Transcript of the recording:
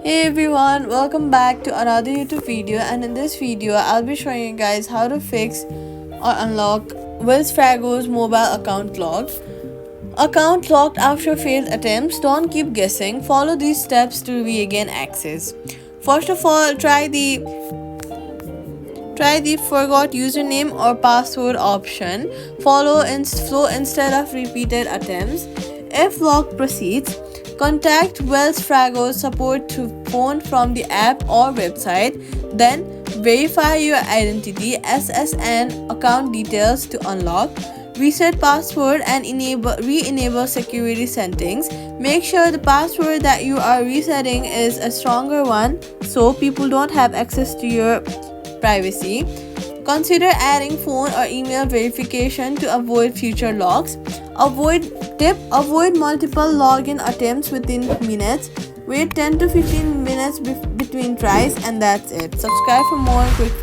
Hey everyone, welcome back to another YouTube video, and in this video I'll be showing you guys how to fix or unlock Wells Fargo's mobile account locked. Account locked after failed attempts. Don't keep guessing. Follow these steps to regain access. First of all, try the forgot username or password option. Follow flow instead of repeated attempts. If lock proceeds, contact Wells Fargo support through phone from the app or website. Then verify your identity, SSN, account details to unlock. Reset password and re-enable security settings. Make sure the password that you are resetting is a stronger one so people don't have access to your privacy. Consider adding phone or email verification to avoid future locks. Avoid multiple login attempts within minutes. Wait 10 to 15 minutes between tries, and that's it. Subscribe for more quick fixes.